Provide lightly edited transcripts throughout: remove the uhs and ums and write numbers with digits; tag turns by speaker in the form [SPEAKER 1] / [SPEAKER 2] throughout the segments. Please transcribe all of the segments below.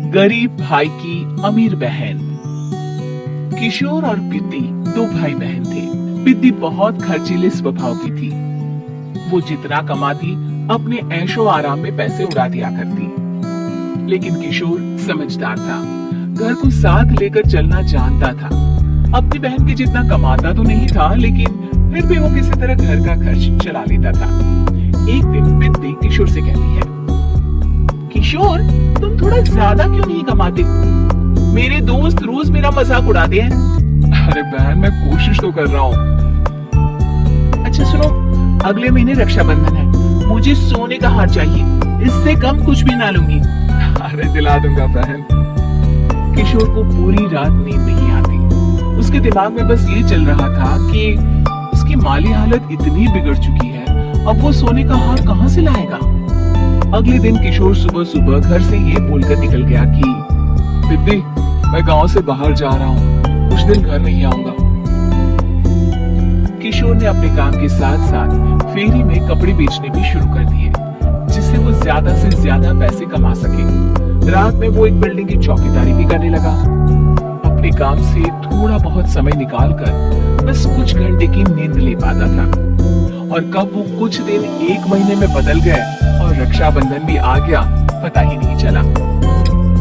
[SPEAKER 1] गरीब भाई की अमीर बहन। किशोर और पिद्दी दो भाई बहन थे। पिद्दी बहुत खर्चीले स्वभाव की थी। वो जितना कमाती अपने ऐशो आराम में पैसे उड़ा दिया करती। लेकिन किशोर समझदार था, घर को साथ लेकर चलना जानता था। अपनी बहन के जितना कमाता तो नहीं था, लेकिन फिर भी वो किसी तरह घर का खर्च चला लेता था। एक दिन पिद्दी किशोर से कहती है, किशोर तुम थोड़ा ज्यादा क्यों नहीं कमाते? मेरे दोस्त रोज मेरा मजाक उड़ाते हैं।
[SPEAKER 2] अरे बहन, मैं कोशिश तो कर रहा हूँ।
[SPEAKER 1] अच्छा सुनो, अगले महीने रक्षाबंधन है, मुझे सोने का हार चाहिए, इससे कम कुछ भी ना लूंगी।
[SPEAKER 2] अरे दिला दूंगा बहन।
[SPEAKER 1] किशोर को पूरी रात नींद नहीं आती। उसके दिमाग में बस ये चल रहा था कि उसकी माली हालत इतनी बिगड़ चुकी है, अब वो सोने का हार कहाँ से लाएगा। अगले दिन किशोर सुबह सुबह घर से ये बोलकर निकल गया कि
[SPEAKER 2] पिद्दी, मैं गांव से बाहर जा रहा हूँ, कुछ दिन घर नहीं आऊंगा।
[SPEAKER 1] किशोर ने अपने काम के साथ साथ फेरी में कपड़े बेचने भी शुरू कर दिए, जिससे वो ज्यादा से ज्यादा पैसे कमा सके। रात में वो एक बिल्डिंग की चौकीदारी भी करने लगा। अपने काम से थोड़ा बहुत समय निकालकर बस कुछ घंटे की नींद ले पाता था। और कब वो कुछ दिन एक महीने में बदल गए और रक्षाबंधन भी आ गया, पता ही नहीं चला।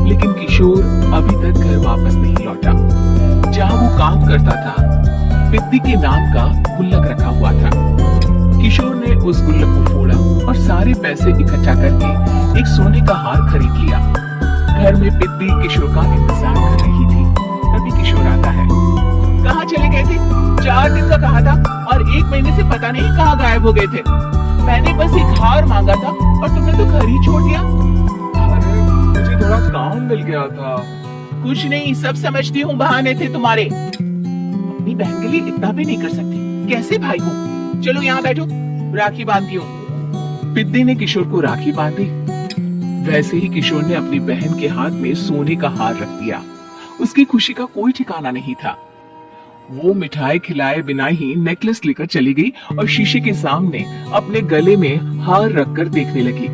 [SPEAKER 1] लेकिन किशोर अभी तक घर वापस नहीं लौटा। जहाँ वो काम करता था, पिद्दी के नाम का गुल्लक रखा हुआ था। किशोर ने उस गुल्लक को फोड़ा और सारे पैसे इकट्ठा करके एक सोने का हार खरीद लिया। घर में पिद्दी किशोर का इंतजार कर रही थी। तभी किशोर आता है। कहाँ चले गए थे? 4 दिन का कहा था और 1 महीने से पता नहीं कहाँ गायब हो गए थे। मैंने बस एक हार मांगा था और तुमने तो घर ही छोड़ दिया।
[SPEAKER 2] अरे मुझे थोड़ा काम मिल गया था।
[SPEAKER 1] कुछ नहीं, सब समझती हूँ, बहाने थे तुम्हारे। अपनी बहन के लिए इतना भी नहीं कर सकते, कैसे भाई हो? चलो यहाँ बैठो, राखी बांधती हूँ। पिद्दी ने किशोर को राखी बांधी। वैसे ही किशोर ने अपनी बहन के हाथ में सोने का हार रख दिया। उसकी खुशी का कोई ठिकाना नहीं था। वो मिठाई खिलाए बिना ही नेकलेस लेकर चली गई और शीशे के सामने अपने गले में हार रखकर देखने लगी।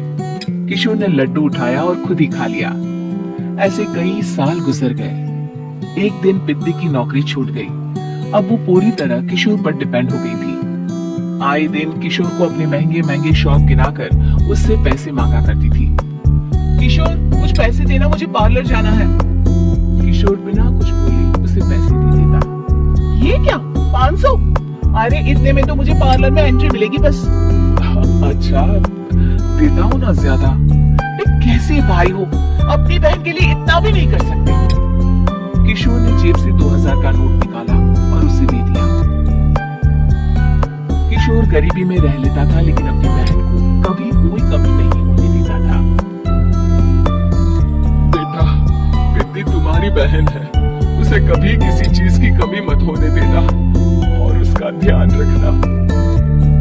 [SPEAKER 1] किशोर ने लड्डू उठाया और खुद ही खा लिया। ऐसे कई साल गुजर गए। एक दिन पिद्दी की नौकरी छूट गई। अब वो पूरी तरह किशोर पर डिपेंड हो गई थी। आए दिन किशोर को अपने महंगे महंगे शौक गिनाकर उससे पैसे मांगा करती थी। किशोर कुछ पैसे देना, मुझे पार्लर जाना है। किशोर बिना कुछ बोले उसे पैसे दे देता। ये क्या, 500? अरे इतने में तो मुझे पार्लर में एंट्री मिलेगी बस।
[SPEAKER 2] अच्छा, देता हूँ ना ज्यादा।
[SPEAKER 1] कैसे भाई हो, अपनी बहन के लिए इतना भी नहीं कर सकते। किशोर ने जेब से 2000 का नोट निकाला और उसे दे दिया। किशोर गरीबी में रह लेता था, लेकिन अपनी बहन को कभी कोई कमी नहीं होने देता था।
[SPEAKER 2] बेटा, पिद्दी तुम्हारी बहन है, उसे कभी किसी चीज की कमी मत होने देना और उसका ध्यान रखना,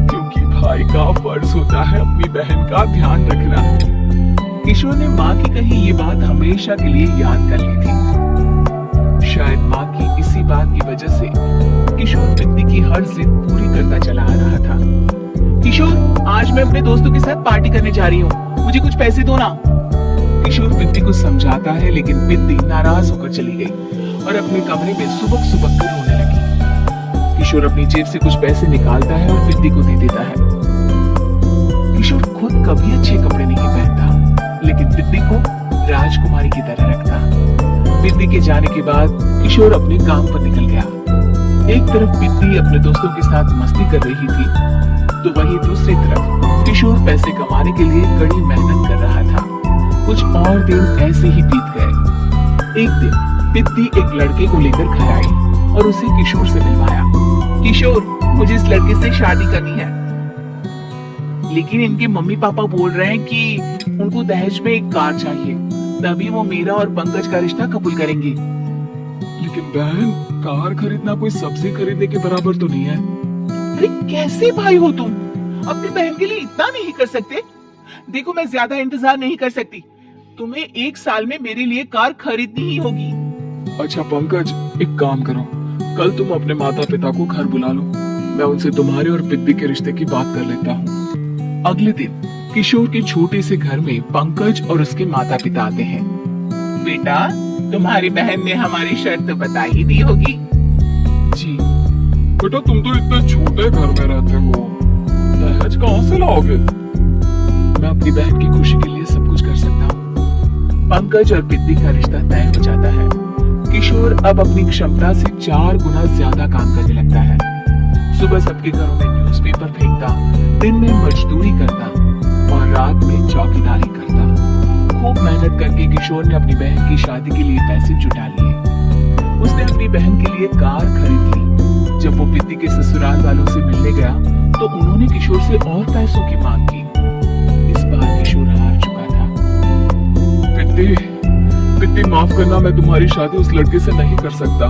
[SPEAKER 2] क्योंकि भाई का फर्ज होता है अपनी बहन का ध्यान रखना।
[SPEAKER 1] किशोर ने माँ की कही ये बात हमेशा के लिए याद कर ली थी। शायद माँ की इसी बात की वजह से किशोर पिद्दी की हर जिद पूरी करता चला आ रहा था। किशोर, आज मैं अपने दोस्तों के साथ पार्टी करने जा रही हूँ, मुझे कुछ पैसे दो ना। किशोर पिद्दी को समझाता है, लेकिन पिद्दी नाराज होकर चली गई और अपने कमरे में सुबह सुबह कर रोने लगी। किशोर अपनी जेब से कुछ पैसे निकालता है और पिद्दी को दे देता है। किशोर खुद कभी अच्छे कपड़े नहीं पहनता, लेकिन पिद्दी को राजकुमारी की तरह रखता। पिद्दी के जाने के बाद किशोर अपने काम पर निकल गया। एक तरफ पिद्दी अपने दोस्तों के साथ मस्ती कर रही थी, तो वहीं दूसरी तरफ किशोर पैसे कमाने के लिए कड़ी मेहनत कर रहा था। कुछ और दिन ऐसे ही बीत गए। एक दिन पिद्दी एक लड़के को लेकर घर आई और उसे किशोर से मिलवाया। किशोर, मुझे इस लड़के से शादी करनी है, लेकिन इनके मम्मी पापा बोल रहे हैं कि उनको दहेज में एक कार चाहिए, तभी वो मेरा और पंकज का रिश्ता कबूल करेंगे।
[SPEAKER 2] लेकिन बहन, कार खरीदना कोई सब्जी खरीदने के बराबर तो नहीं है।
[SPEAKER 1] अरे कैसे भाई हो तुम, अपनी बहन के लिए इतना नहीं कर सकते? देखो, मैं ज्यादा इंतजार नहीं कर सकती, तुम्हें 1 साल में मेरे लिए कार खरीदनी ही होगी।
[SPEAKER 2] अच्छा पंकज, एक काम करो, कल तुम अपने माता पिता को घर बुला लो, मैं उनसे तुम्हारे और पिद्दी के रिश्ते की बात कर लेता हूँ।
[SPEAKER 1] अगले दिन किशोर के छोटे से घर में पंकज और उसके माता पिता आते हैं। बेटा, तुम्हारी बहन ने हमारी शर्त बता ही दी होगी।
[SPEAKER 2] जी बेटा, तुम तो इतने छोटे घर में रहते हो, दहेज कहाँ से लाओगे?
[SPEAKER 1] मैं अपनी बहन की खुशी के लिए सब कुछ कर सकता हूँ। पंकज और पिद्दी का रिश्ता तय हो जाता है। किशोर अब अपनी क्षमता से 4 गुना ज्यादा काम करने लगता है। सुबह सबके घरों में न्यूज़पेपर फेंकता, दिन में मजदूरी करता और रात में चौकीदारी करता। खूब मेहनत करके किशोर ने अपनी बहन की शादी के लिए पैसे जुटा लिए। उसने अपनी बहन के लिए कार खरीद ली। जब वो पिद्दी के ससुराल वालों से मिलने गया तो उन्होंने किशोर से और पैसों की मांग की। इस बार किशोर हार चुका था।
[SPEAKER 2] पिद्दी माफ करना, मैं तुम्हारी शादी उस लड़के से नहीं कर सकता।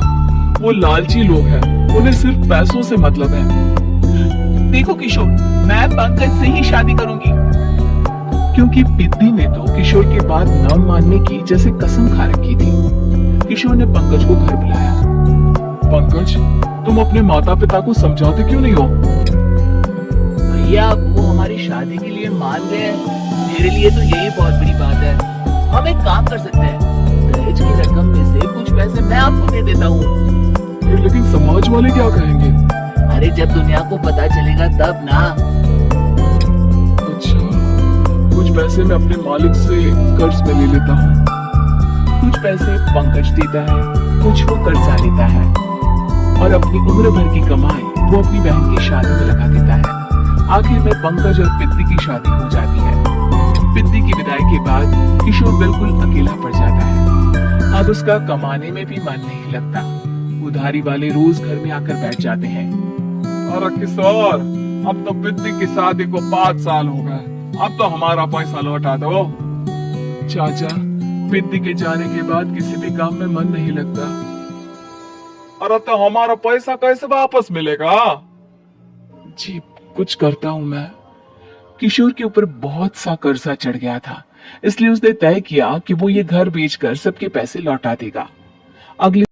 [SPEAKER 2] वो लालची लोग हैं, उन्हें सिर्फ पैसों से मतलब है।
[SPEAKER 1] देखो किशोर, मैं पंकज से ही शादी करूंगी। क्योंकि पिद्दी ने तो किशोर के बात न मानने की जैसे कसम खा रखी थी। किशोर ने पंकज को घर बुलाया।
[SPEAKER 2] पंकज, तुम अपने माता पिता को समझाते क्यों नहीं हो?
[SPEAKER 1] भैया, वो हमारी शादी के लिए मान गए हैं। मेरे लिए तो यही बहुत बड़ी बात है। हम एक काम कर सकते हैं, दहेज की रकम में से कुछ पैसे मैं आपको दे देता हूँ।
[SPEAKER 2] लेकिन समाज वाले क्या कहेंगे?
[SPEAKER 1] अरे जब दुनिया को पता चलेगा तब ना।
[SPEAKER 2] अच्छा, कुछ पैसे मैं अपने मालिक से कर्ज में ले लेता हूँ।
[SPEAKER 1] कुछ पैसे पंकज देता है, कुछ वो कर्जा लेता है और अपनी उम्र भर की कमाई वो अपनी बहन की शादी में लगा देता है। आखिर में पंकज और पिद्दी की शादी हो जाती है। पिद्दी की विदाई के बाद किशोर बिल्कुल अकेला पड़ जाता है। अब उसका कमाने में भी मन नहीं लगता। उधारी वाले रोज घर में आकर बैठ जाते हैं।
[SPEAKER 2] अरे किशोर, अब तो पिद्दी की शादी को 5 साल हो गए, अब तो हमारा पैसा लौटा दो।
[SPEAKER 1] चाचा, पिद्दी के जाने के बाद किसी भी काम में मन नहीं लगता।
[SPEAKER 2] अरे तो हमारा पैसा कैसे वापस मिलेगा?
[SPEAKER 1] जी, कुछ करता हूँ मैं। किशोर के ऊपर बहुत सा कर्जा चढ़ गया था, इसलिए उसने तय किया कि वो ये घर बेचकर सबके पैसे लौटा देगा। अगले